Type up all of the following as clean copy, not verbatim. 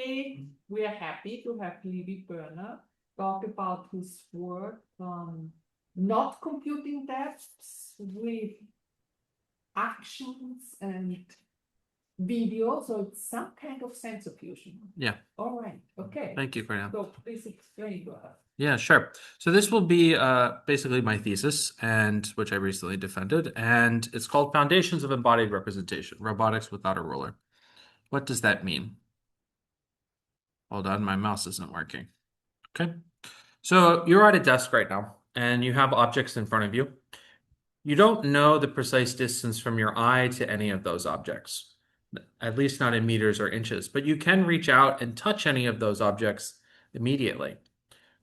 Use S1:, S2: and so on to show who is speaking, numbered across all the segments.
S1: today we are happy to have Levi Berner talk about his work on not computing depths with actions and video, so it's some kind of sensor fusion.
S2: Yeah.
S1: All right. Okay.
S2: Thank you, Cornell.
S1: So please explain to us.
S2: Yeah, sure. So this will be basically my thesis, and which I recently defended, and it's called Foundations of Embodied Representation, Robotics Without a Ruler. What does that mean? Hold on, my mouse isn't working. Okay. So you're at a desk right now, and you have objects in front of you. You don't know the precise distance from your eye to any of those objects, at least not in meters or inches, but you can reach out and touch any of those objects immediately.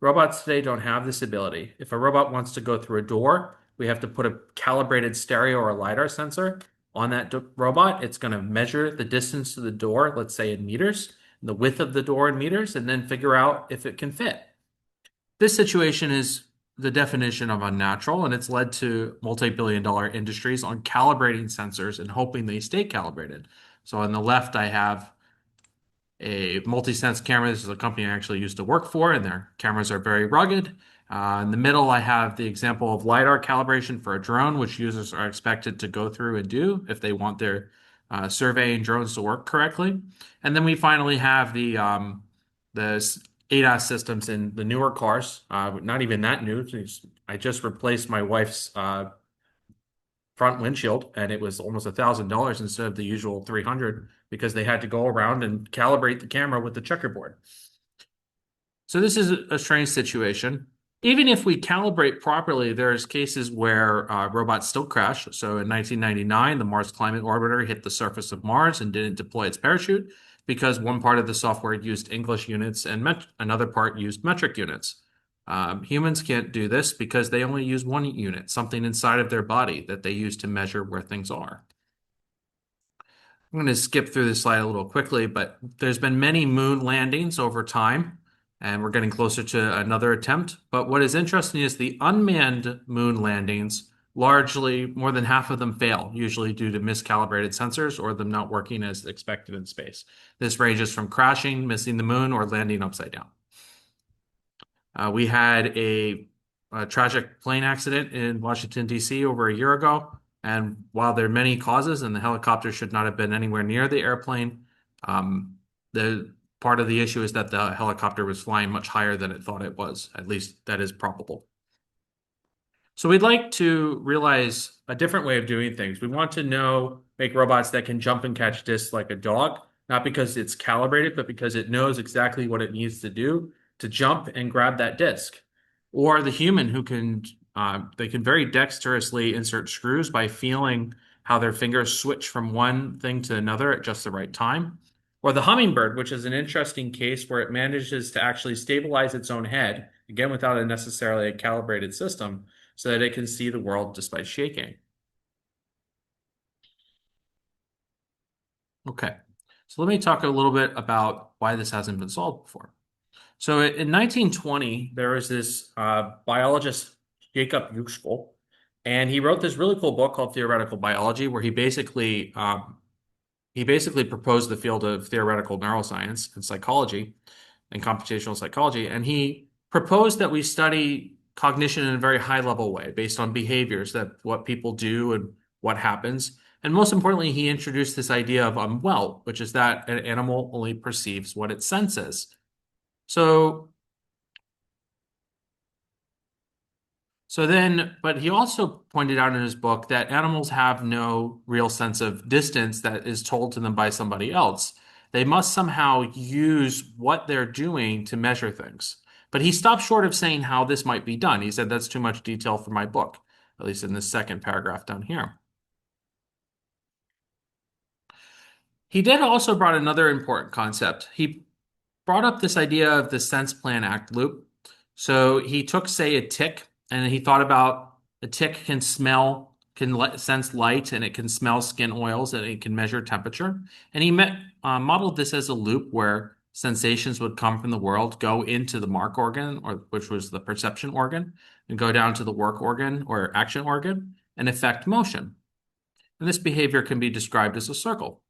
S2: Robots today don't have this ability. If a robot wants to go through a door, we have to put a calibrated stereo or LiDAR sensor on that robot. It's going to measure the distance to the door, let's say in meters, the width of the door in meters, and then figure out if it can fit. This situation is the definition of unnatural, and it's led to multi-billion-dollar industries on calibrating sensors and hoping they stay calibrated. So on the left, I have a multi-sense camera. This is a company I actually used to work for, and their cameras are very rugged. In the middle, I have the example of LiDAR calibration for a drone, which users are expected to go through and do if they want their surveying drones to work correctly. And then we finally have the ADAS systems in the newer cars. Not even that new. I just replaced my wife's front windshield, and it was almost $1,000 instead of the usual 300 because they had to go around and calibrate the camera with the checkerboard. So this is a strange situation. Even if we calibrate properly, there's cases where robots still crash. So in 1999, the Mars Climate Orbiter hit the surface of Mars and didn't deploy its parachute because one part of the software used English units and another part used metric units. Humans can't do this because they only use one unit, something inside of their body that they use to measure where things are. I'm going to skip through this slide a little quickly, but there's been many moon landings over time, and we're getting closer to another attempt. But what is interesting is the unmanned moon landings, largely more than half of them fail, usually due to miscalibrated sensors or them not working as expected in space. This ranges from crashing, missing the moon, or landing upside down. We had a tragic plane accident in Washington, D.C. over a year ago. And while there are many causes and the helicopter should not have been anywhere near the airplane, the part of the issue is that the helicopter was flying much higher than it thought it was. At least that is probable. So we'd like to realize a different way of doing things. We want to make robots that can jump and catch discs like a dog, not because it's calibrated, but because it knows exactly what it needs to do to jump and grab that disc. Or the human who can they can very dexterously insert screws by feeling how their fingers switch from one thing to another at just the right time. Or the hummingbird, which is an interesting case where it manages to actually stabilize its own head, again without necessarily a calibrated system, so that it can see the world despite shaking. Okay, so let me talk a little bit about why this hasn't been solved before. So in 1920, there was this biologist, Jacob Uexküll, and he wrote this really cool book called Theoretical Biology, where he basically proposed the field of theoretical neuroscience and psychology and computational psychology. And he proposed that we study cognition in a very high level way based on behaviors, that what people do and what happens. And most importantly, he introduced this idea of well, which is that an animal only perceives what it senses. But he also pointed out in his book that animals have no real sense of distance that is told to them by somebody else. They must somehow use what they're doing to measure things. But he stopped short of saying how this might be done. He said that's too much detail for my book, at least in this second paragraph down here. He did also brought another important concept. He brought up this idea of the sense plan act loop. So he took, say, a tick, and he thought about a tick can sense light, and it can smell skin oils, and it can measure temperature. And he modeled this as a loop where sensations would come from the world, go into the mark organ, which was the perception organ, and go down to the work organ or action organ and affect motion. And this behavior can be described as a circle.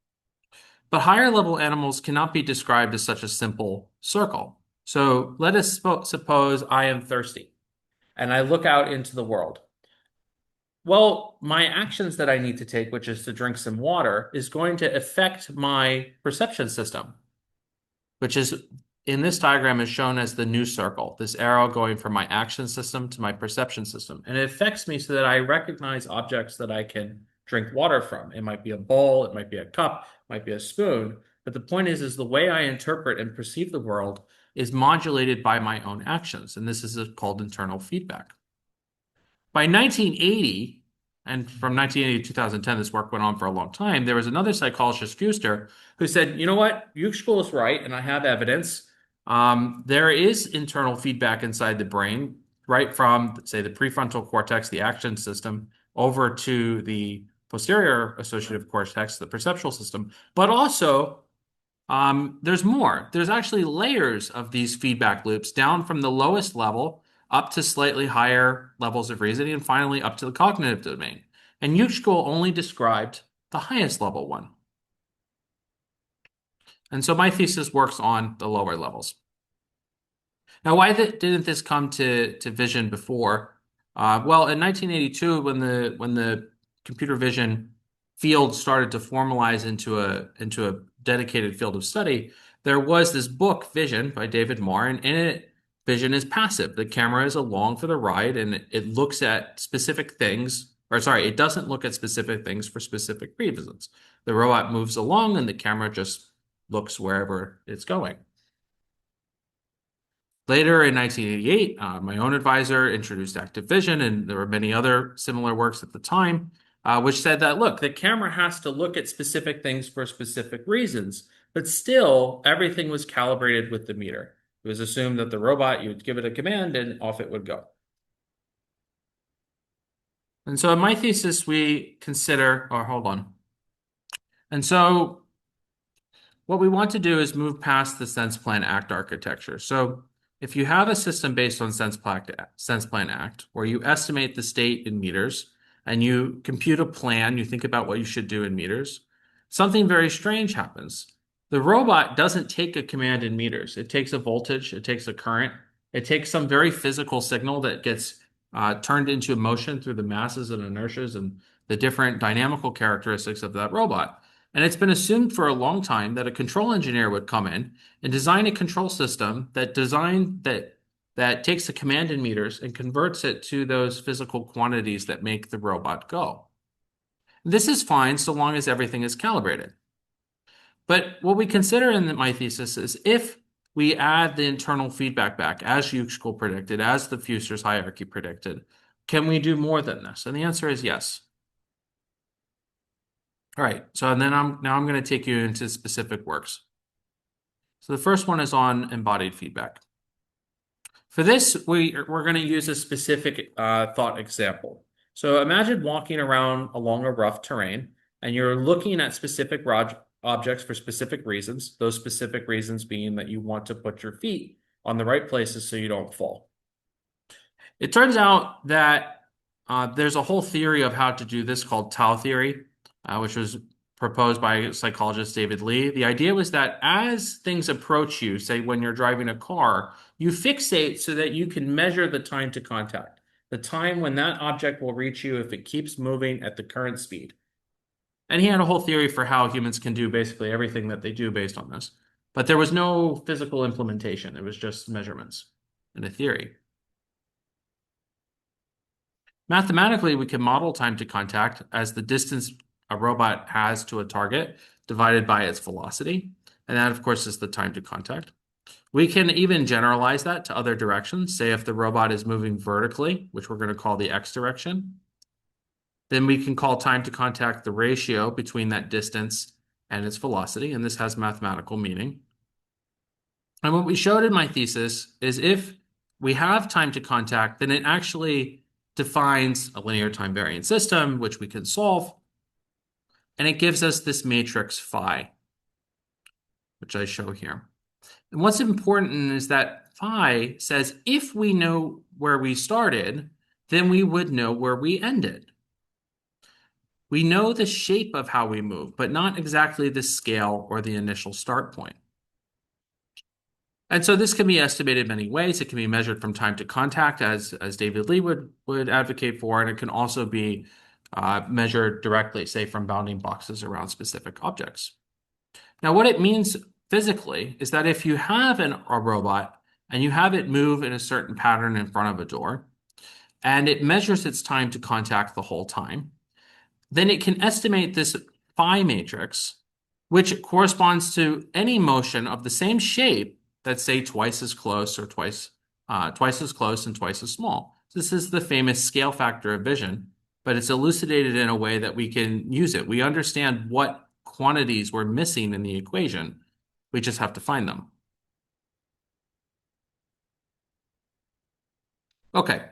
S2: But higher level animals cannot be described as such a simple circle. So let us suppose I am thirsty and I look out into the world. Well, my actions that I need to take, which is to drink some water, is going to affect my perception system, which is in this diagram is shown as the new circle, this arrow going from my action system to my perception system. And it affects me so that I recognize objects that I can drink water from. It might be a bowl, it might be a cup, it might be a spoon. But the point is the way I interpret and perceive the world is modulated by my own actions. And this is called internal feedback. By 1980, and from 1980 to 2010, this work went on for a long time, there was another psychologist, Fuster, who said, you know what, Yushkul is right, and I have evidence. There is internal feedback inside the brain, right from, say, the prefrontal cortex, the action system, over to the posterior associative cortex, the perceptual system. But also, there's more. There's actually layers of these feedback loops down from the lowest level up to slightly higher levels of reasoning, and finally up to the cognitive domain. And Yushkul only described the highest level one. And so my thesis works on the lower levels. Now, why didn't this come to vision before? Well, in 1982, when the computer vision field started to formalize into a dedicated field of study, there was this book, Vision, by David Marr, and in it, vision is passive. The camera is along for the ride, and it looks at specific things, or sorry, it doesn't look at specific things for specific reasons. The robot moves along, and the camera just looks wherever it's going. Later in 1988, my own advisor introduced active vision, and there were many other similar works at the time, which said that, look, the camera has to look at specific things for specific reasons, but still everything was calibrated with the meter. It was assumed that the robot, you would give it a command and off it would go. And so in my thesis, we consider, or hold on. And so what we want to do is move past the sense plan act architecture. So if you have a system based on sense plan act, where you estimate the state in meters and you compute a plan, you think about what you should do in meters, something very strange happens. The robot doesn't take a command in meters. It takes a voltage, it takes a current, it takes some very physical signal that gets turned into motion through the masses and inertias and the different dynamical characteristics of that robot. And it's been assumed for a long time that a control engineer would come in and design a control system that takes a command in meters and converts it to those physical quantities that make the robot go. This is fine so long as everything is calibrated. But what we consider in my thesis is if we add the internal feedback back, as Yushkul predicted, as the Fuster's hierarchy predicted, can we do more than this? And the answer is yes. All right, so then I'm going to take you into specific works. So the first one is on embodied feedback. For this, we're going to use a specific thought example. So imagine walking around along a rough terrain, and you're looking at specific objects for specific reasons, those specific reasons being that you want to put your feet on the right places so you don't fall. It turns out that there's a whole theory of how to do this called Tau theory, which was proposed by psychologist David Lee. The idea was that as things approach you, say when you're driving a car, you fixate so that you can measure the time to contact, the time when that object will reach you if it keeps moving at the current speed. And he had a whole theory for how humans can do basically everything that they do based on this. But there was no physical implementation. It was just measurements and a theory. Mathematically, we can model time to contact as the distance a robot has to a target divided by its velocity. And that, of course, is the time to contact. We can even generalize that to other directions. Say if the robot is moving vertically, which we're going to call the x direction, then we can call time to contact the ratio between that distance and its velocity, and this has mathematical meaning. And what we showed in my thesis is if we have time to contact, then it actually defines a linear time variant system, which we can solve, and it gives us this matrix phi, which I show here. And what's important is that phi says if we know where we started, then we would know where we ended. We know the shape of how we move, but not exactly the scale or the initial start point. And so this can be estimated many ways. It can be measured from time to contact, as David Lee would advocate for, and it can also be measured directly, say, from bounding boxes around specific objects. Now, what it means physically is that if you have a robot and you have it move in a certain pattern in front of a door, and it measures its time to contact the whole time, then it can estimate this phi matrix, which corresponds to any motion of the same shape that's, say, twice as close or twice as close and twice as small. This is the famous scale factor of vision, but it's elucidated in a way that we can use it. We understand what quantities we're missing in the equation. We just have to find them. Okay,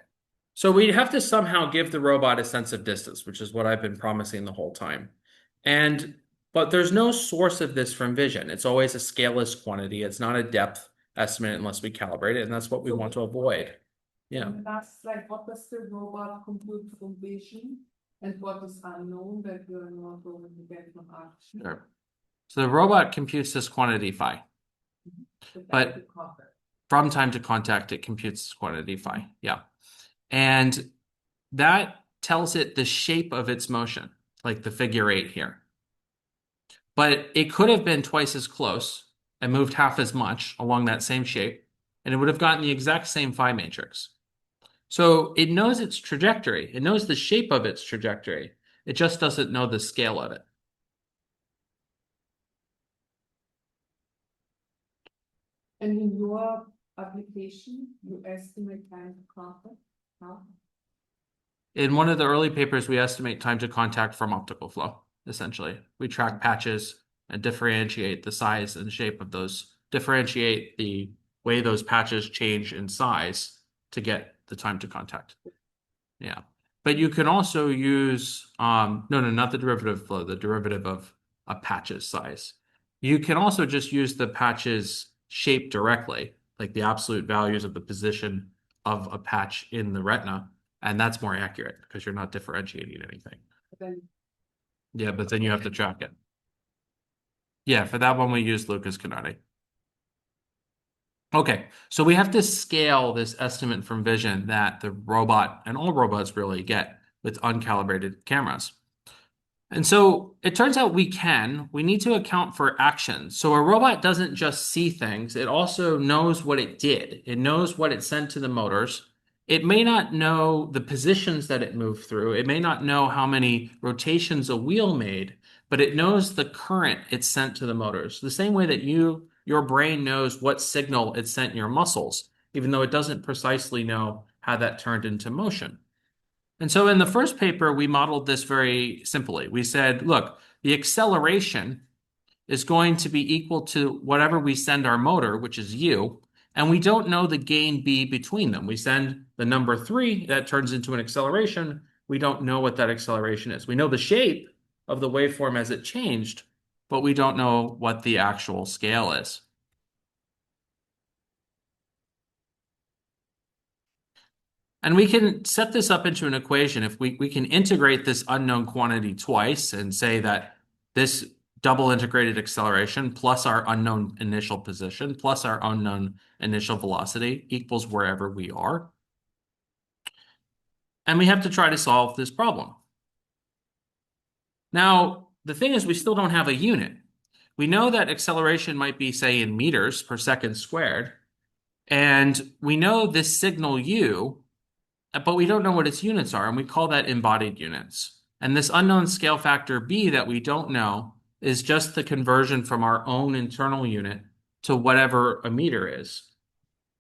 S2: so we have to somehow give the robot a sense of distance, which is what I've been promising the whole time. But there's no source of this from vision. It's always a scaleless quantity. It's not a depth estimate unless we calibrate it, and that's what we want to avoid. Yeah.
S1: And that's like, what does the robot compute from vision, and what is unknown that we're not going to get from action?
S2: Sure. So the robot computes this quantity phi. But from time to contact, it computes this quantity phi. Yeah. And that tells it the shape of its motion, like the figure 8 here. But it could have been twice as close and moved half as much along that same shape, and it would have gotten the exact same phi matrix. So it knows its trajectory. It knows the shape of its trajectory. It just doesn't know the scale of it.
S1: And in your application, you estimate time to contact? How?
S2: In one of the early papers, we estimate time to contact from optical flow, essentially. We track patches and differentiate the size and shape of those, differentiate the way those patches change in size to get the time to contact. Yeah. But you can also use, no, not the derivative of flow, the derivative of a patch's size. You can also just use the patch's shape directly, like the absolute values of the position of a patch in the retina. And that's more accurate because you're not differentiating anything. Yeah, but then you have to track it. Yeah, for that one, we use Lucas Canati. Okay, so we have to scale this estimate from vision that the robot and all robots really get with uncalibrated cameras. And so it turns out we need to account for action. So a robot doesn't just see things, it also knows what it did. It knows what it sent to the motors. It may not know the positions that it moved through. It may not know how many rotations a wheel made, but it knows the current it sent to the motors. The same way that your brain knows what signal it sent your muscles, even though it doesn't precisely know how that turned into motion. And so in the first paper, we modeled this very simply. We said, look, the acceleration is going to be equal to whatever we send our motor, which is u, and we don't know the gain b between them. We send the number 3, that turns into an acceleration. We don't know what that acceleration is. We know the shape of the waveform as it changed, but we don't know what the actual scale is. And we can set this up into an equation. If we can integrate this unknown quantity twice and say that this double integrated acceleration plus our unknown initial position plus our unknown initial velocity equals wherever we are. And we have to try to solve this problem. Now, the thing is, we still don't have a unit. We know that acceleration might be, say, in meters per second squared. And we know this signal u, but we don't know what its units are, and we call that embodied units. And this unknown scale factor b that we don't know is just the conversion from our own internal unit to whatever a meter is.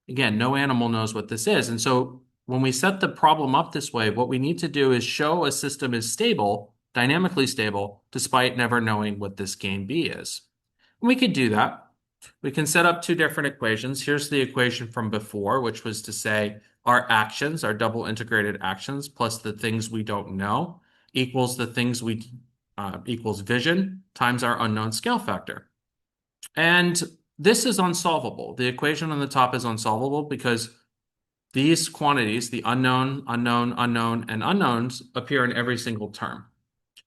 S2: Again, no animal knows what this is. And so when we set the problem up this way, what we need to do is show a system is stable, dynamically stable, despite never knowing what this gain b is. And we could do that. We can set up 2 different equations. Here's the equation from before, which was to say our actions, our double integrated actions, plus the things we don't know, equals the things we equals vision times our unknown scale factor. And this is unsolvable. The equation on the top is unsolvable because these quantities, the unknown, unknown, unknown, and unknowns, appear in every single term.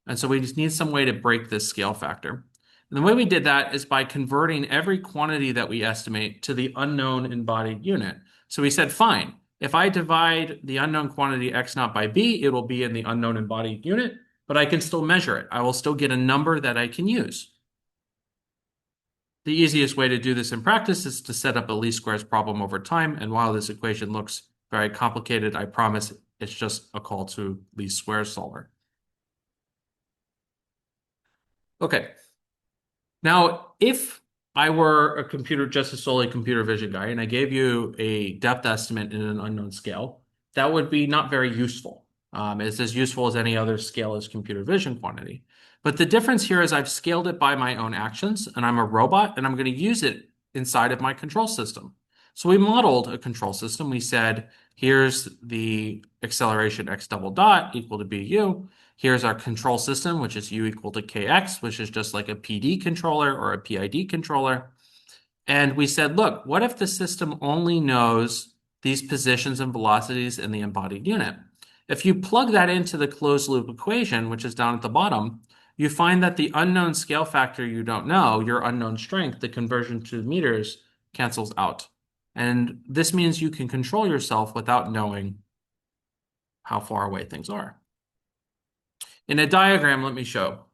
S2: And so we just need some way to break this scale factor. And the way we did that is by converting every quantity that we estimate to the unknown embodied unit. So we said, fine, if I divide the unknown quantity x naught by b, it will be in the unknown embodied unit, but I can still measure it. I will still get a number that I can use. The easiest way to do this in practice is to set up a least squares problem over time. And while this equation looks very complicated, I promise it's just a call to least squares solver. Okay. Now, if I were a computer, just a solely computer vision guy, and I gave you a depth estimate in an unknown scale, that would be not very useful. It's as useful as any other scale as computer vision quantity. But the difference here is I've scaled it by my own actions, and I'm a robot, and I'm going to use it inside of my control system. So we modeled a control system. We said, here's the acceleration x double dot equal to bu. Here's our control system, which is u equal to kx, which is just like a PD controller or a PID controller. And we said, look, what if the system only knows these positions and velocities in the embodied unit? If you plug that into the closed loop equation, which is down at the bottom, you find that the unknown scale factor you don't know, your unknown strength, the conversion to meters, cancels out. And this means you can control yourself without knowing how far away things are. In a diagram, let me show.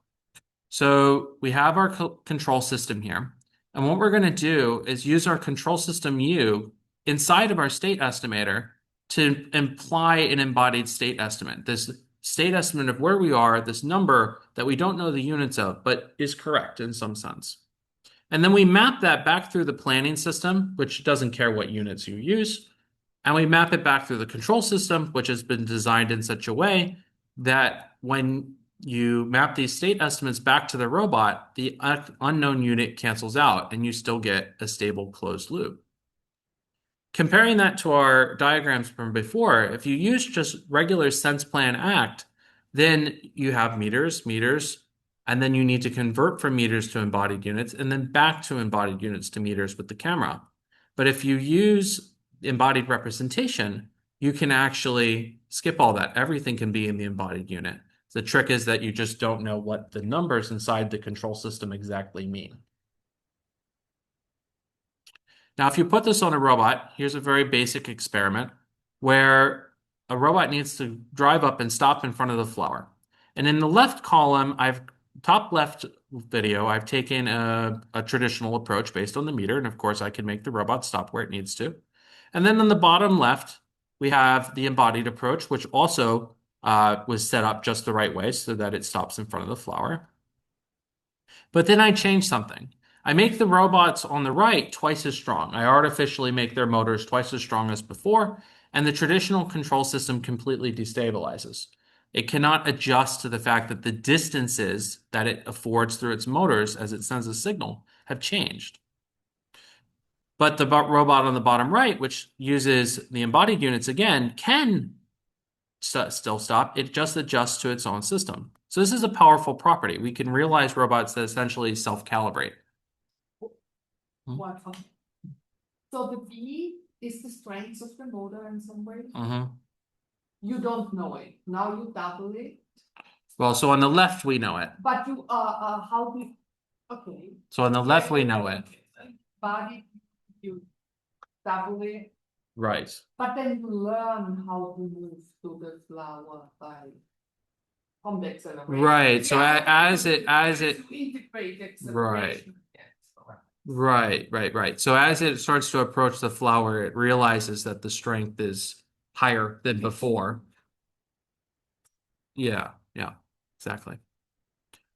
S2: So we have our control system here. And what we're going to do is use our control system U inside of our state estimator to imply an embodied state estimate. This state estimate of where we are, this number that we don't know the units of, but is correct in some sense. And then we map that back through the planning system, which doesn't care what units you use. And we map it back through the control system, which has been designed in such a way that when you map these state estimates back to the robot, the unknown unit cancels out and you still get a stable closed loop. Comparing that to our diagrams from before, if you use just regular sense plan act, then you have meters, and then you need to convert from meters to embodied units and then back to embodied units to meters with the camera. But if you use embodied representation, you can actually skip all that. Everything can be in the embodied unit. The trick is that you just don't know what the numbers inside the control system exactly mean. Now, if you put this on a robot, here's a very basic experiment where a robot needs to drive up and stop in front of the flower. And in the left column, top left video, I've taken a traditional approach based on the meter. And of course, I can make the robot stop where it needs to. And then on the bottom left, we have the embodied approach, which also was set up just the right way so that it stops in front of the flower. But then I changed something. I make the robots on the right twice as strong. I artificially make their motors twice as strong as before, and the traditional control system completely destabilizes. It cannot adjust to the fact that the distances that it affords through its motors as it sends a signal have changed. But the robot on the bottom right, which uses the embodied units again, can still stop. It just adjusts to its own system. So this is a powerful property. We can realize robots that essentially self-calibrate.
S1: What? So the V is the strength of the motor in some way? You don't know it. Now you double it.
S2: Well, so on the left, we know it.
S1: But you, how do, okay.
S2: So on the left, we know it.
S1: Body, you double it.
S2: Right.
S1: But then you learn how to move to the flower by convex acceleration.
S2: Right. So as it
S1: integrate
S2: right.
S1: acceleration.
S2: Right. So as it starts to approach the flower, it realizes that the strength is higher than before. Yeah, exactly.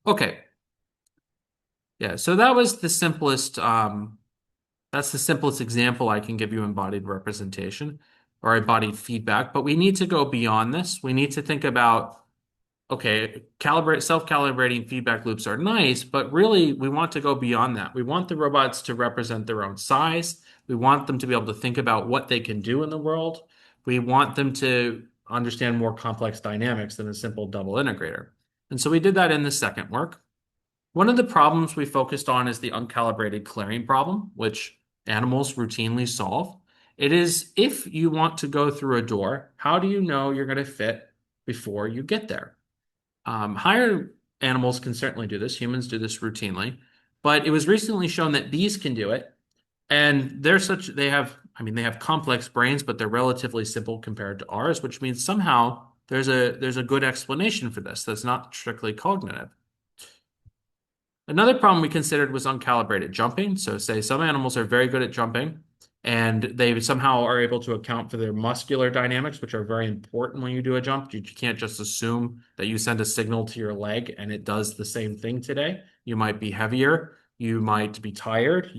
S2: Okay. Yeah, so that was the simplest, that's the simplest example I can give you embodied representation or embodied feedback, but we need to go beyond this. We need to think about, okay, self-calibrating feedback loops are nice, but really we want to go beyond that. We want the robots to represent their own size. We want them to be able to think about what they can do in the world. We want them to understand more complex dynamics than a simple double integrator. And so we did that in the second work. One of the problems we focused on is the uncalibrated clearing problem, which animals routinely solve. It is, if you want to go through a door, how do you know you're going to fit before you get there? Higher animals can certainly do this. Humans do this routinely. But it was recently shown that bees can do it. And they have complex brains, but they're relatively simple compared to ours, which means somehow there's a good explanation for this that's not strictly cognitive. Another problem we considered was uncalibrated jumping. So say some animals are very good at jumping, and they somehow are able to account for their muscular dynamics, which are very important when you do a jump. You can't just assume that you send a signal to your leg and it does the same thing today. You might be heavier, you might be tired,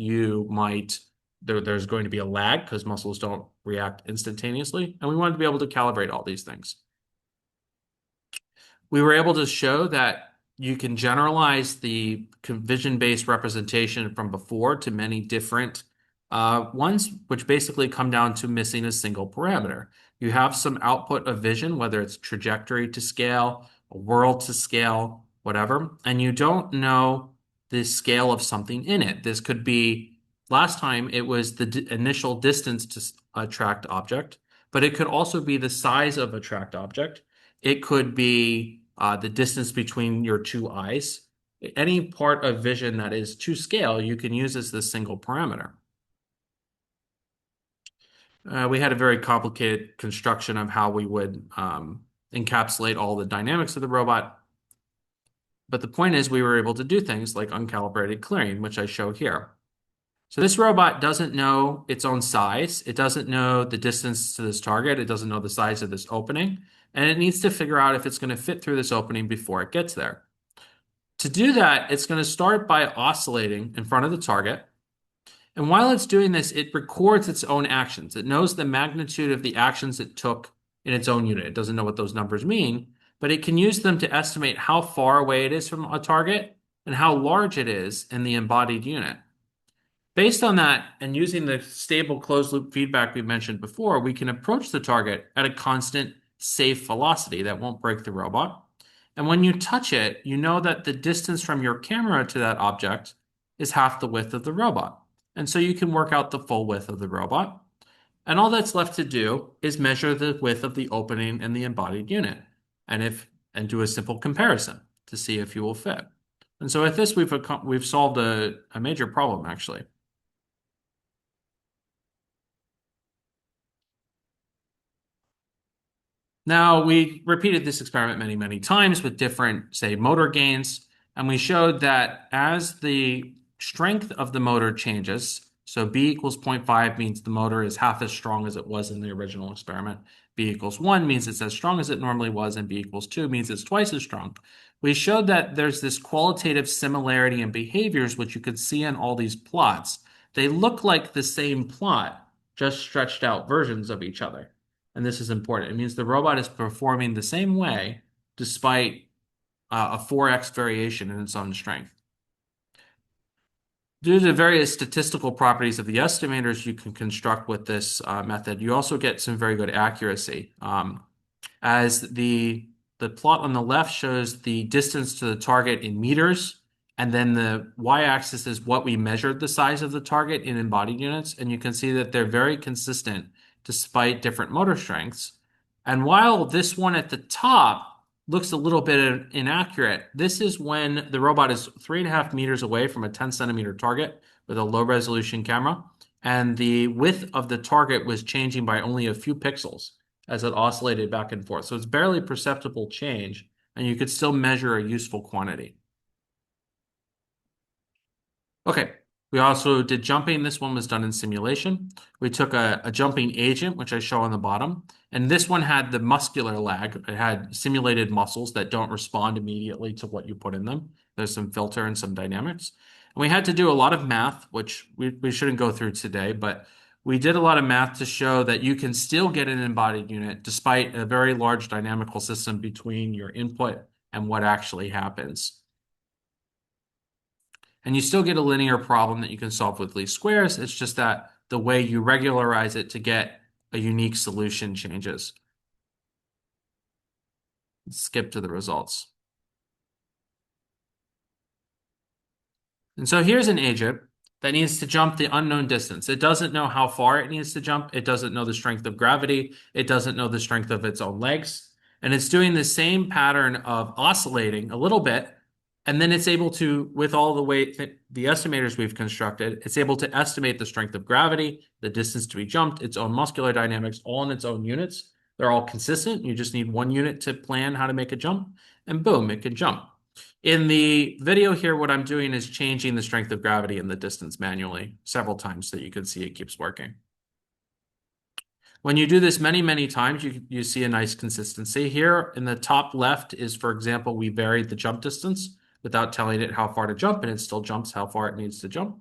S2: there's going to be a lag because muscles don't react instantaneously, and we wanted to be able to calibrate all these things. We were able to show that you can generalize the vision-based representation from before to many different ones, which basically come down to missing a single parameter. You have some output of vision, whether it's trajectory to scale, a world to scale, whatever, and you don't know the scale of something in it. This could be, last time it was the initial distance to a tracked object, but it could also be the size of a tracked object. It could be the distance between your two eyes. Any part of vision that is to scale, you can use as this single parameter. We had a very complicated construction of how we would encapsulate all the dynamics of the robot. But the point is we were able to do things like uncalibrated clearing, which I show here. So this robot doesn't know its own size. It doesn't know the distance to this target. It doesn't know the size of this opening. And it needs to figure out if it's going to fit through this opening before it gets there. To do that, it's going to start by oscillating in front of the target. And while it's doing this, it records its own actions. It knows the magnitude of the actions it took in its own unit. It doesn't know what those numbers mean, but it can use them to estimate how far away it is from a target and how large it is in the embodied unit. Based on that, and using the stable closed-loop feedback we mentioned before, we can approach the target at a constant, safe velocity that won't break the robot. And when you touch it, you know that the distance from your camera to that object is half the width of the robot. And so you can work out the full width of the robot. And all that's left to do is measure the width of the opening in the embodied unit and do a simple comparison to see if you will fit. And so with this, we've solved a major problem, actually. Now, we repeated this experiment many, many times with different, say, motor gains, and we showed that as the strength of the motor changes, so B equals 0.5 means the motor is half as strong as it was in the original experiment. B equals 1 means it's as strong as it normally was, and B equals 2 means it's twice as strong. We showed that there's this qualitative similarity in behaviors, which you could see in all these plots. They look like the same plot, just stretched out versions of each other. And this is important. It means the robot is performing the same way despite a 4x variation in its own strength. Due to various statistical properties of the estimators you can construct with this method, you also get some very good accuracy. As the plot on the left shows the distance to the target in meters, and then the y-axis is what we measured the size of the target in embodied units, and you can see that they're very consistent despite different motor strengths. And while this one at the top looks a little bit inaccurate, this is when the robot is 3.5 meters away from a 10-centimeter target with a low-resolution camera, and the width of the target was changing by only a few pixels as it oscillated back and forth. So it's barely perceptible change, and you could still measure a useful quantity. Okay. We also did jumping. This one was done in simulation. We took a jumping agent, which I show on the bottom, and this one had the muscular lag. It had simulated muscles that don't respond immediately to what you put in them. There's some filter and some dynamics. And we had to do a lot of math, which we shouldn't go through today, but we did a lot of math to show that you can still get an embodied unit despite a very large dynamical system between your input and what actually happens. And you still get a linear problem that you can solve with least squares. It's just that the way you regularize it to get a unique solution changes. Let's skip to the results. And so here's an agent that needs to jump the unknown distance. It doesn't know how far it needs to jump. It doesn't know the strength of gravity. It doesn't know the strength of its own legs. And it's doing the same pattern of oscillating a little bit And then it's able to, with all the weight, the estimators we've constructed, it's able to estimate the strength of gravity, the distance to be jumped, its own muscular dynamics, all in its own units. They're all consistent. You just need one unit to plan how to make a jump, and boom, it can jump. In the video here, what I'm doing is changing the strength of gravity and the distance manually several times so that you can see it keeps working. When you do this many, many times, you see a nice consistency. Here in the top left is, for example, we varied the jump distance without telling it how far to jump, and it still jumps how far it needs to jump.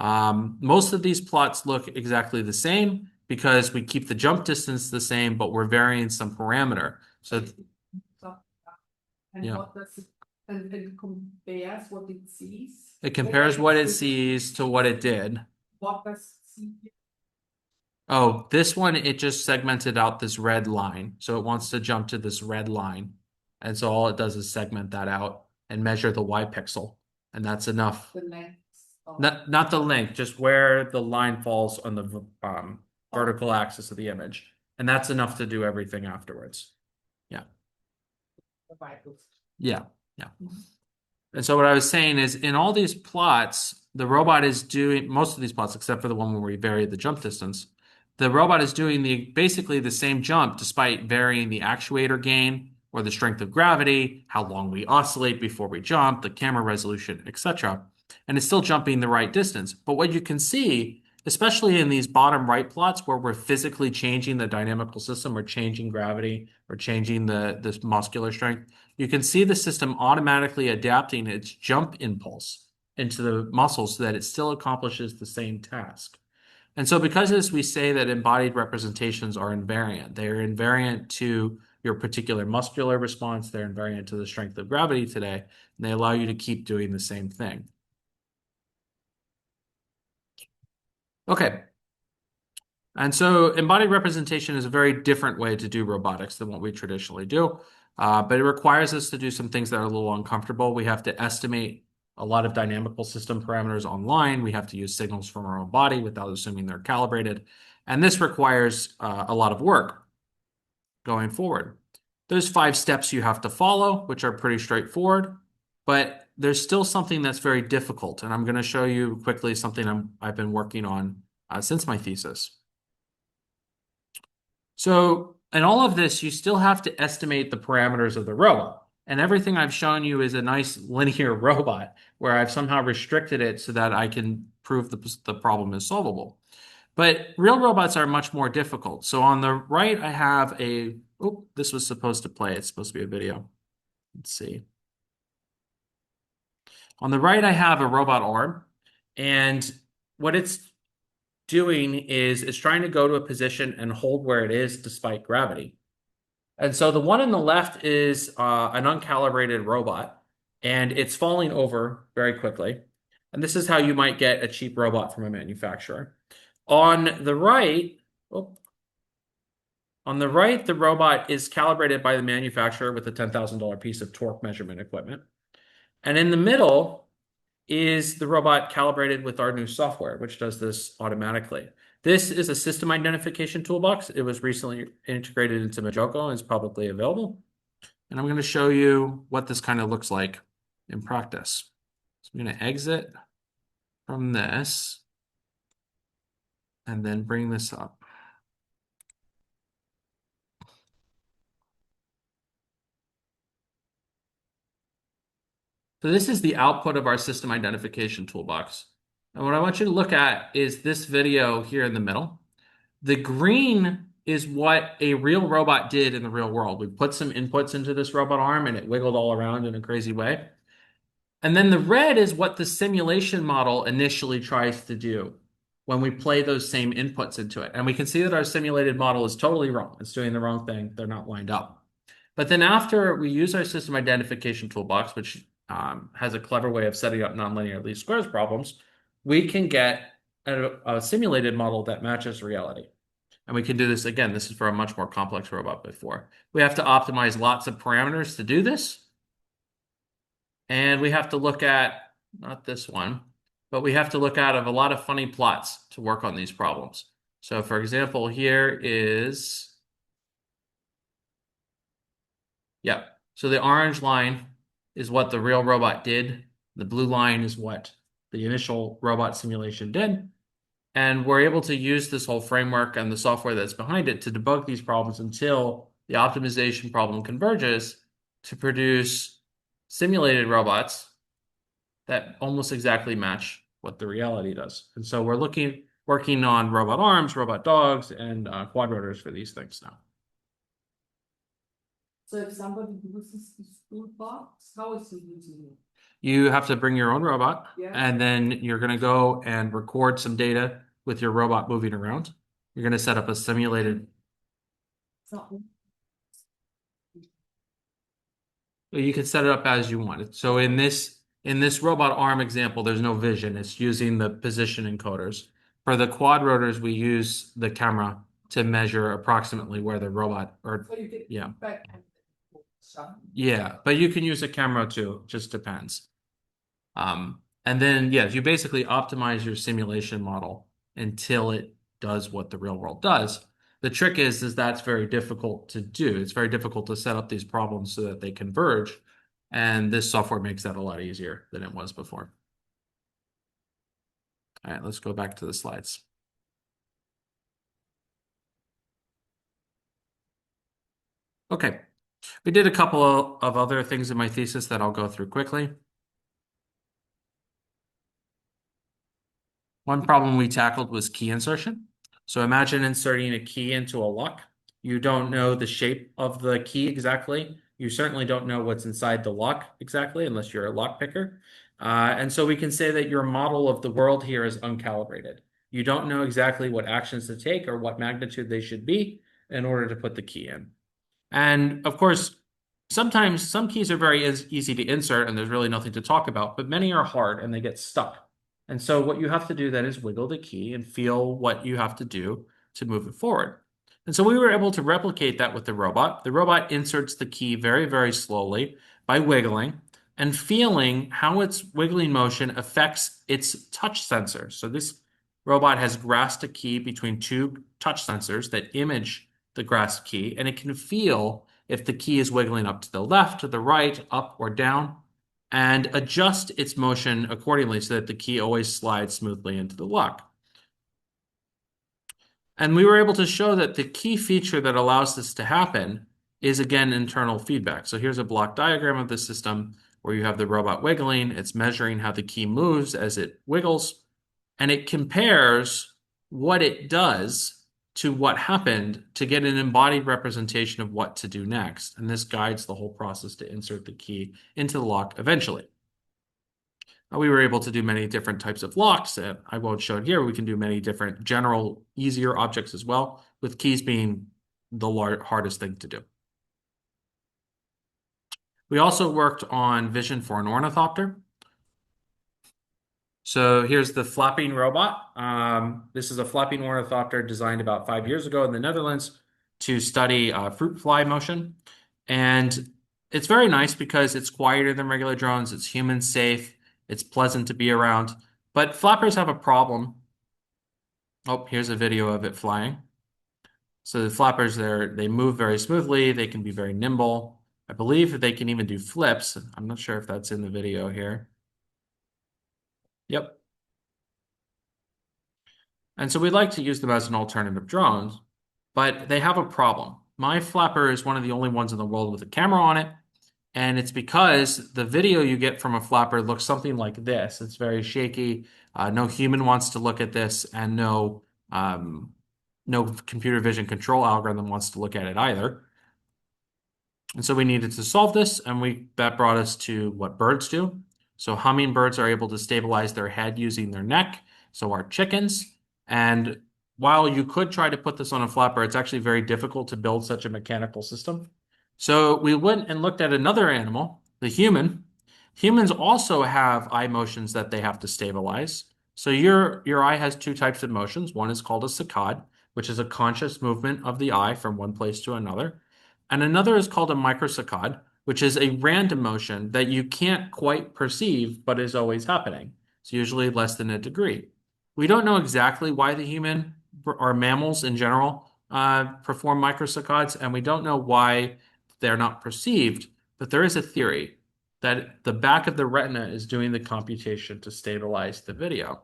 S2: Most of these plots look exactly the same because we keep the jump distance the same, but we're varying some parameter. So,
S1: and
S2: yeah.
S1: what does it, and it compares what it sees?
S2: It compares what it sees to what it did.
S1: What does it see?
S2: Oh, this one, it just segmented out this red line. So it wants to jump to this red line. And so all it does is segment that out and measure the Y pixel. And that's enough.
S1: The length.
S2: Not the length, just where the line falls on the vertical axis of the image. And that's enough to do everything afterwards. Yeah. Yeah. Yeah. And so what I was saying is in all these plots, the robot is doing most of these plots, except for the one where we varied the jump distance. The robot is doing basically the same jump despite varying the actuator gain or the strength of gravity, how long we oscillate before we jump, the camera resolution, etc. And it's still jumping the right distance. But what you can see, especially in these bottom right plots where we're physically changing the dynamical system, or changing gravity, or changing this muscular strength, you can see the system automatically adapting its jump impulse into the muscle so that it still accomplishes the same task. And so because as we say that embodied representations are invariant, they're invariant to your particular muscular response, they're invariant to the strength of gravity today, and they allow you to keep doing the same thing. Okay. And so embodied representation is a very different way to do robotics than what we traditionally do, but it requires us to do some things that are a little uncomfortable. We have to estimate a lot of dynamical system parameters online. We have to use signals from our own body without assuming they're calibrated. And this requires a lot of work going forward. There's 5 steps you have to follow, which are pretty straightforward, but there's still something that's very difficult. And I'm going to show you quickly something I've been working on since my thesis. So in all of this, you still have to estimate the parameters of the robot. And everything I've shown you is a nice linear robot where I've somehow restricted it so that I can prove the problem is solvable. But real robots are much more difficult. So on the right, I have this was supposed to play. It's supposed to be a video. Let's see. On the right, I have a robot arm. And what it's doing is it's trying to go to a position and hold where it is despite gravity. And so the one on the left is an uncalibrated robot, and it's falling over very quickly. And this is how you might get a cheap robot from a manufacturer. On the right, the robot is calibrated by the manufacturer with a $10,000 piece of torque measurement equipment. And in the middle is the robot calibrated with our new software, which does this automatically. This is a system identification toolbox. It was recently integrated into Majoko and is publicly available. And I'm going to show you what this kind of looks like in practice. So I'm going to exit from this and then bring this up. So this is the output of our system identification toolbox. And what I want you to look at is this video here in the middle. The green is what a real robot did in the real world. We put some inputs into this robot arm and it wiggled all around in a crazy way. And then the red is what the simulation model initially tries to do when we play those same inputs into it. And we can see that our simulated model is totally wrong. It's doing the wrong thing. They're not lined up. But then after we use our system identification toolbox, which has a clever way of setting up nonlinear least squares problems, we can get a simulated model that matches reality. And we can do this again. This is for a much more complex robot before. We have to optimize lots of parameters to do this. And we have to look at, not this one, but we have to look at a lot of funny plots to work on these problems. So for example, here is, so the orange line is what the real robot did. The blue line is what the initial robot simulation did. And we're able to use this whole framework and the software that's behind it to debug these problems until the optimization problem converges to produce simulated robots that almost exactly match what the reality does. And so we're working on robot arms, robot dogs, and quadrotors for these things now.
S1: So if somebody uses this toolbox, how is he using it?
S2: You have to bring your own robot,
S1: Yeah.
S2: and then you're going to go and record some data with your robot moving around. You're going to set up a simulated.
S1: So,
S2: You can set it up as you want it. So in this robot arm example, there's no vision. It's using the position encoders. For the quad rotors, we use the camera to measure approximately where the robot or
S1: so you get
S2: yeah.
S1: back and forth.
S2: Yeah, but you can use a camera too, just depends. And then yes, you basically optimize your simulation model until it does what the real world does. The trick is that's very difficult to do. It's very difficult to set up these problems so that they converge, and this software makes that a lot easier than it was before. All right, let's go back to the slides. Okay, we did a couple of other things in my thesis that I'll go through quickly. One problem we tackled was key insertion. So imagine inserting a key into a lock. You don't know the shape of the key exactly. You certainly don't know what's inside the lock exactly, unless you're a lock picker. And so we can say that your model of the world here is uncalibrated. You don't know exactly what actions to take or what magnitude they should be in order to put the key in. And of course, sometimes some keys are very easy to insert and there's really nothing to talk about, but many are hard and they get stuck. And so what you have to do then is wiggle the key and feel what you have to do to move it forward. And so we were able to replicate that with the robot. The robot inserts the key very, very slowly by wiggling and feeling how its wiggling motion affects its touch sensor. So this robot has grasped a key between two touch sensors that image the grasp key, and it can feel if the key is wiggling up to the left, to the right, up or down, and adjust its motion accordingly so that the key always slides smoothly into the lock. And we were able to show that the key feature that allows this to happen is, again, internal feedback. So here's a block diagram of the system where you have the robot wiggling. It's measuring how the key moves as it wiggles, and it compares what it does to what happened to get an embodied representation of what to do next. And this guides the whole process to insert the key into the lock eventually. We were able to do many different types of locks. I won't show it here. We can do many different general, easier objects as well, with keys being the hardest thing to do. We also worked on vision for an ornithopter. So here's the flapping robot. This is a flapping ornithopter designed about 5 years ago in the Netherlands to study fruit fly motion. And it's very nice because it's quieter than regular drones. It's human safe. It's pleasant to be around. But flappers have a problem. Oh, here's a video of it flying. So the flappers, they move very smoothly. They can be very nimble. I believe they can even do flips. I'm not sure if that's in the video here. Yep. And so we'd like to use them as an alternative drones, but they have a problem. My flapper is one of the only ones in the world with a camera on it, and it's because the video you get from a flapper looks something like this. It's very shaky. No human wants to look at this, and no computer vision control algorithm wants to look at it either. And so we needed to solve this, and that brought us to what birds do. So hummingbirds are able to stabilize their head using their neck. So are chickens. And while you could try to put this on a flapper, it's actually very difficult to build such a mechanical system. So we went and looked at another animal, the human. Humans also have eye motions that they have to stabilize. So your eye has two types of motions. One is called a saccade, which is a conscious movement of the eye from one place to another. And another is called a microsaccade, which is a random motion that you can't quite perceive, but is always happening. It's usually less than a degree. We don't know exactly why the human or mammals in general perform microsaccades, and we don't know why they're not perceived, but there is a theory. that the back of the retina is doing the computation to stabilize the video.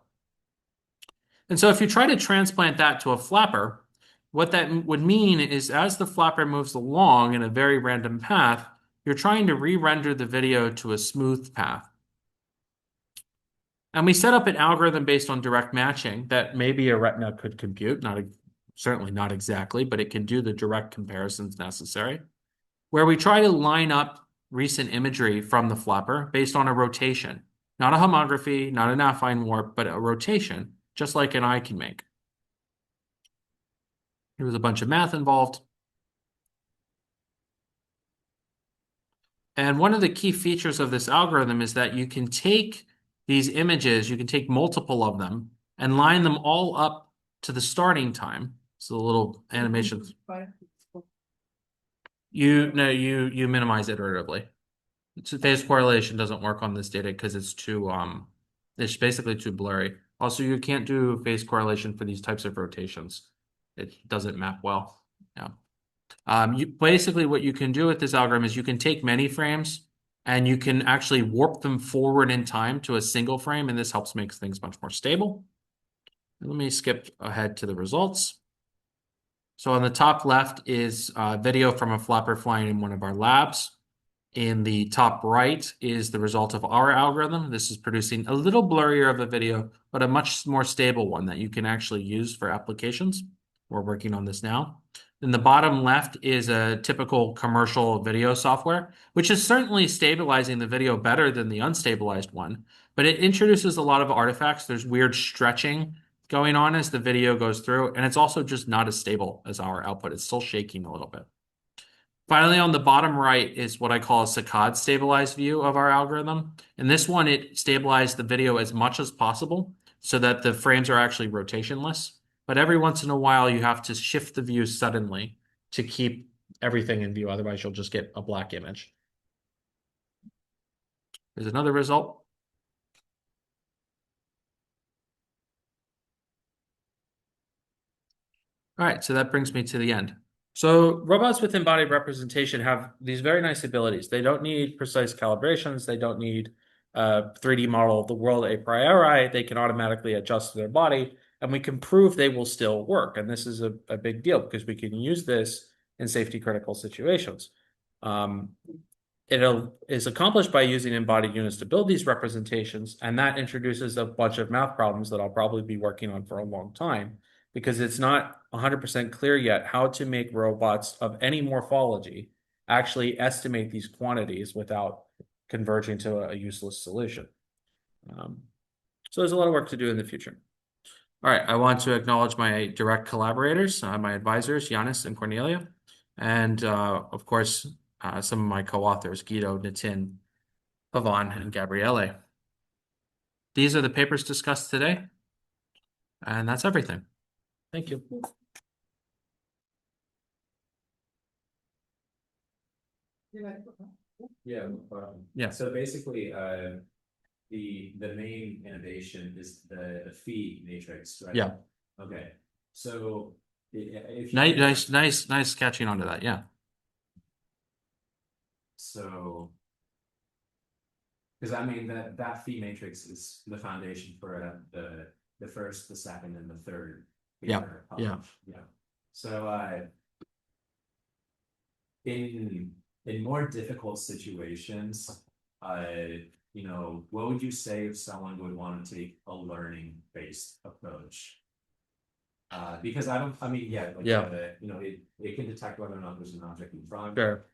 S2: And so if you try to transplant that to a flapper, what that would mean is as the flapper moves along in a very random path, you're trying to re-render the video to a smooth path. And we set up an algorithm based on direct matching that maybe a retina could compute, certainly not exactly, but it can do the direct comparisons necessary, where we try to line up recent imagery from the flapper based on a rotation, not a homography, not an affine warp, but a rotation, just like an eye can make. There was a bunch of math involved. And one of the key features of this algorithm is that you can take these images, you can take multiple of them and line them all up to the starting time. So the little animations. You minimize iteratively. Phase correlation doesn't work on this data because it's basically too blurry. Also, you can't do phase correlation for these types of rotations. It doesn't map well. Yeah. Basically what you can do with this algorithm is you can take many frames and you can actually warp them forward in time to a single frame, and this helps make things much more stable. Let me skip ahead to the results. So on the top left is video from a flapper flying in one of our labs. In the top right is the result of our algorithm. This is producing a little blurrier of a video, but a much more stable one that you can actually use for applications. We're working on this now. In the bottom left is a typical commercial video software, which is certainly stabilizing the video better than the unstabilized one, but it introduces a lot of artifacts. There's weird stretching going on as the video goes through, and it's also just not as stable as our output. It's still shaking a little bit. Finally, on the bottom right is what I call a saccade stabilized view of our algorithm. In this one, it stabilized the video as much as possible so that the frames are actually rotationless. But every once in a while, you have to shift the view suddenly to keep everything in view. Otherwise, you'll just get a black image. There's another result. All right, so that brings me to the end. So robots with embodied representation have these very nice abilities. They don't need precise calibrations. They don't need a 3D model of the world a priori. They can automatically adjust to their body, and we can prove they will still work. And this is a big deal because we can use this in safety critical situations. It is accomplished by using embodied units to build these representations, and that introduces a bunch of math problems that I'll probably be working on for a long time, because it's not 100% clear yet how to make robots of any morphology actually estimate these quantities without converging to a useless solution. So there's a lot of work to do in the future. All right, I want to acknowledge my direct collaborators, my advisors, Yanis and Cornelia, and of course, some of my co-authors, Guido, Nitin, Pavan, and Gabriele. These are the papers discussed today, and that's everything. Thank you.
S3: Yeah, no problem.
S2: Yeah.
S3: So basically, the main innovation is the feed matrix, right?
S2: Yeah.
S3: Okay. So if
S2: Nice catching on to that. Yeah.
S3: So, because I mean that feed matrix is the foundation for the first, the second, and the third.
S2: Yeah. Yeah.
S3: Yeah. So in more difficult situations, what would you say if someone would want to take a learning-based approach? Because it can detect whether or not there's an object in front.
S2: Sure.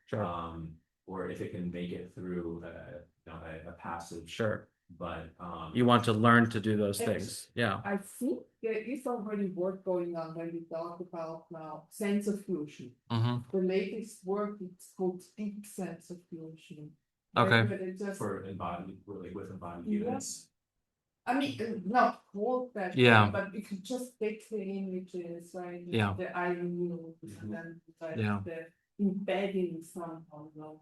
S3: Or if it can make it through a passage.
S2: Sure.
S3: But
S2: you want to learn to do those things. Yeah.
S1: I think there is already work going on when we talk about now sensor fusion. The latest work is called deep sensor fusion.
S2: Okay.
S3: For embodied, really with embodied units.
S1: I mean, not called that, but you can just take the images, right?
S2: Yeah.
S1: The IMU and then the embedding somehow.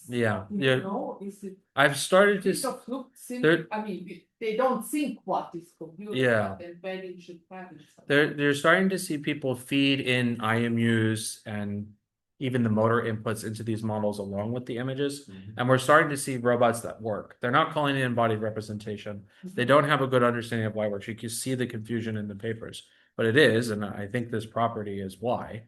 S2: Yeah.
S1: Is it
S2: I've started to.
S1: I mean, they don't think what is computer, but embedding should happen.
S2: They're starting to see people feed in IMUs and even the motor inputs into these models along with the images.
S3: Mhm.
S2: And we're starting to see robots that work. They're not calling it embodied representation. They don't have a good understanding of why it works. You can see the confusion in the papers, but it is, and I think this property is why.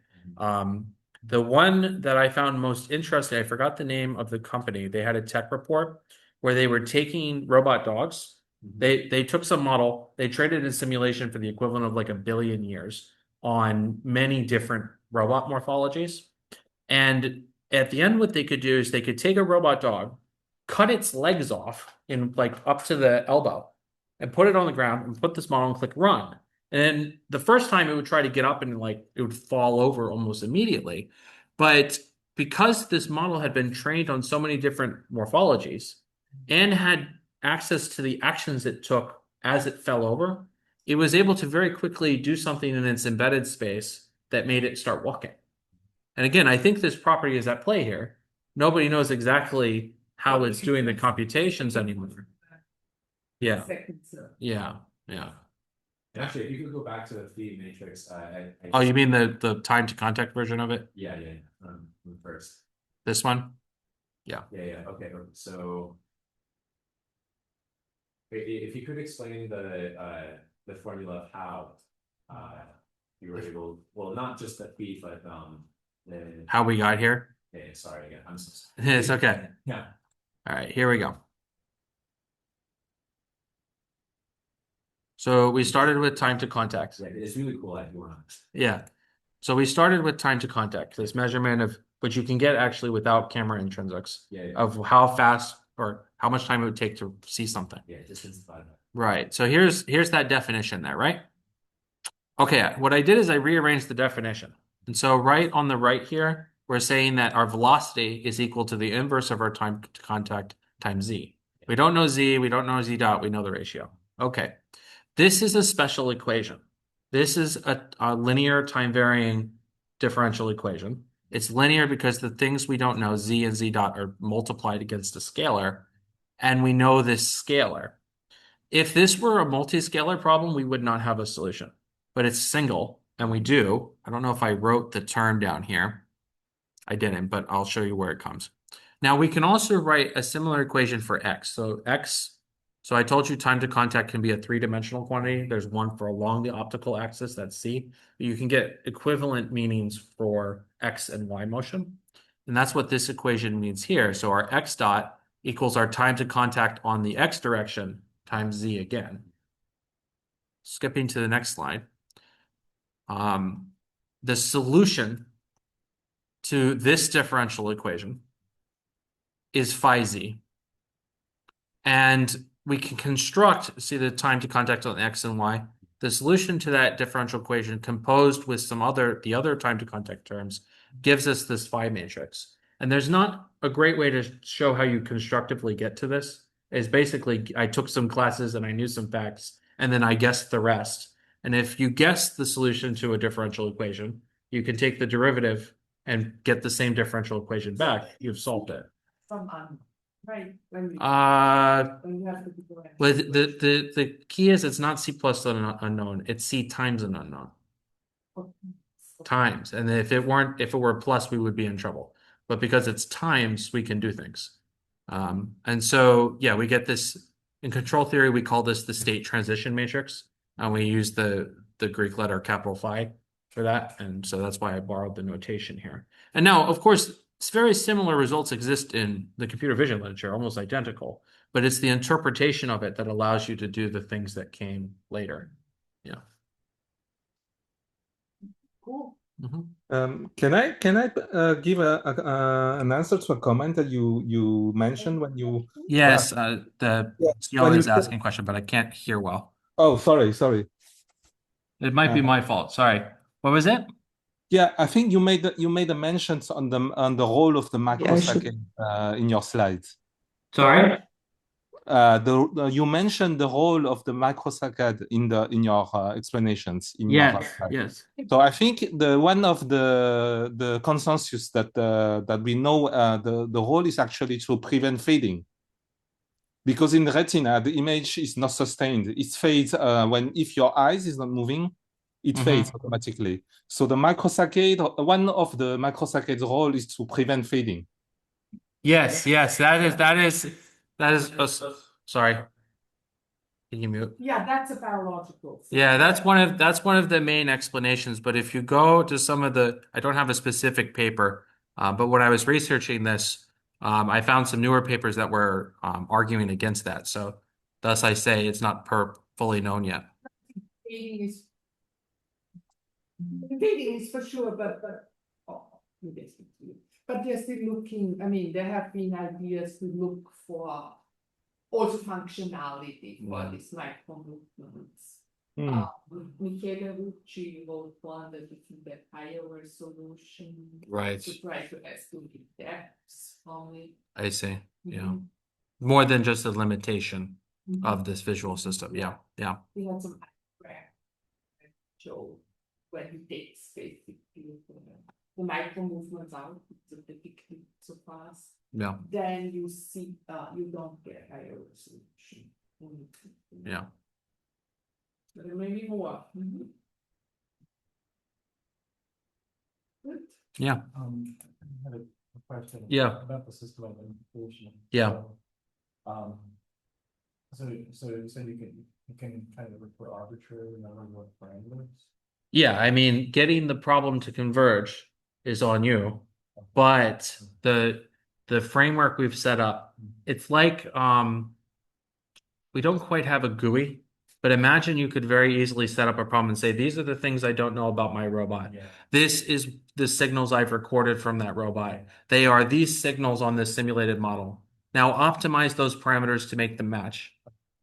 S2: The one that I found most interesting, I forgot the name of the company. They had a tech report where they were taking robot dogs. They took some model, they traded in simulation for the equivalent of like 1 billion years on many different robot morphologies. And at the end, what they could do is they could take a robot dog, cut its legs off in like up to the elbow, and put it on the ground and put this model and click run. And then the first time it would try to get up and like it would fall over almost immediately. But because this model had been trained on so many different morphologies and had access to the actions it took as it fell over, it was able to very quickly do something in its embedded space that made it start walking. And again, I think this property is at play here. Nobody knows exactly how it's doing the computations anymore. Yeah. Yeah. Yeah.
S3: Actually, if you could go back to the feed matrix,
S2: Oh, you mean the time to contact version of it?
S3: Yeah. First.
S2: This one? Yeah.
S3: Yeah. Okay. So if you could explain the formula of how you were able, well, not just the feed, but
S2: how we got here?
S3: Okay, sorry again. I'm so sorry.
S2: It's okay.
S3: Yeah.
S2: All right, here we go. So we started with time to contact.
S3: Yeah, it's really cool that you want.
S2: Yeah. So we started with time to contact, this measurement of which you can get actually without camera intrinsics of how fast or how much time it would take to see something.
S3: Yeah, distance by that.
S2: Right. So here's that definition there, right? Okay, what I did is I rearranged the definition. And so right on the right here, we're saying that our velocity is equal to the inverse of our time to contact times z. We don't know z, we don't know z dot, we know the ratio. Okay, this is a special equation. This is a linear time varying differential equation. It's linear because the things we don't know, z and z dot, are multiplied against a scalar, and we know this scalar. If this were a multi-scalar problem, we would not have a solution, but it's single, and we do. I don't know if I wrote the term down here. I didn't, but I'll show you where it comes. Now, we can also write a similar equation for x. So I told you time to contact can be a three-dimensional quantity. There's one for along the optical axis, that's c. You can get equivalent meanings for x and y motion. And that's what this equation means here. So our x dot equals our time to contact on the x direction times z again. Skipping to the next slide. The solution to this differential equation is phi z. And we can construct, see the time to contact on x and y. The solution to that differential equation composed with the other time to contact terms gives us this phi matrix. And there's not a great way to show how you constructively get to this. It's basically, I took some classes and I knew some facts, and then I guessed the rest. And if you guess the solution to a differential equation, you can take the derivative and get the same differential equation back. You've solved it.
S1: Right.
S2: Well, the key is it's not C plus an unknown, it's C times an unknown. Times. And if it were plus, we would be in trouble. But because it's times, we can do things. And so, yeah, we get this in control theory. We call this the state transition matrix, and we use the Greek letter capital phi for that. And so that's why I borrowed the notation here. And now, of course, very similar results exist in the computer vision literature, almost identical, but it's the interpretation of it that allows you to do the things that came later. Yeah.
S1: Cool.
S2: Mm-hmm.
S4: Can I give an answer to a comment that you mentioned when you?
S2: Yes, the CL is asking a question, but I can't hear well.
S4: Oh, sorry.
S2: It might be my fault. Sorry. What was it?
S4: Yeah, I think you made a mention on the role of the microsecond in your slides.
S2: Sorry.
S4: You mentioned the role of the microsecond in your explanations.
S2: Yes.
S4: So I think one of the consensus that we know the role is actually to prevent fading, because in the retina the image is not sustained. It fades if your eyes is not moving. it fades automatically. So the microsaccade, one of the microsaccade's role is to prevent fading.
S2: Yes, sorry. Can you mute?
S1: Yeah, that's a biological.
S2: Yeah, that's one of the main explanations. But if you go to some of the, I don't have a specific paper, but when I was researching this, I found some newer papers that were arguing against that. So thus I say it's not fully known yet.
S1: Fading is for sure, but they're still looking. I mean, there have been ideas to look for also functionality for these micro movements. Michele Rucci wrote one that is in the higher resolution,
S2: Right.
S1: to try to estimate depths only.
S2: I see. Yeah. More than just a limitation of this visual system. Yeah. Yeah.
S1: We had some show where he takes basically the micro movements out, it's typically so fast.
S2: Yeah.
S1: Then you see, you don't get higher resolution.
S2: Yeah.
S1: But there may be more. Good.
S2: Yeah.
S5: I had a question.
S2: Yeah.
S5: About the system of identification.
S2: Yeah.
S5: So you said you can kind of look for arbitrary number of parameters.
S2: Yeah, I mean, getting the problem to converge is on you, but the framework we've set up, it's like we don't quite have a GUI, but imagine you could very easily set up a problem and say, these are the things I don't know about my robot.
S5: Yeah.
S2: This is the signals I've recorded from that robot. They are these signals on this simulated model. Now optimize those parameters to make them match.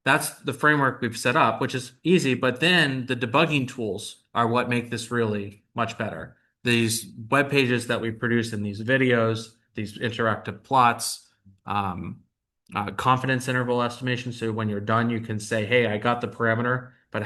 S2: That's the framework we've set up, which is easy, but then the debugging tools are what make this really much better. These web pages that we produce in these videos, these interactive plots, confidence interval estimation. So when you're done, you can say, hey, I got the parameter, but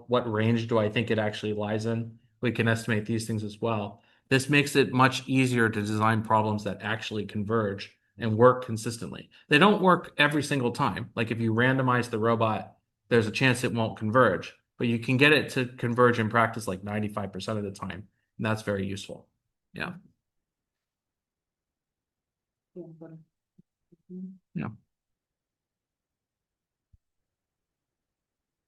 S2: what range do I think it actually lies in? We can estimate these things as well. This makes it much easier to design problems that actually converge and work consistently. They don't work every single time. Like if you randomize the robot, there's a chance it won't converge, but you can get it to converge in practice like 95% of the time. And that's very useful. Yeah.
S1: Yeah.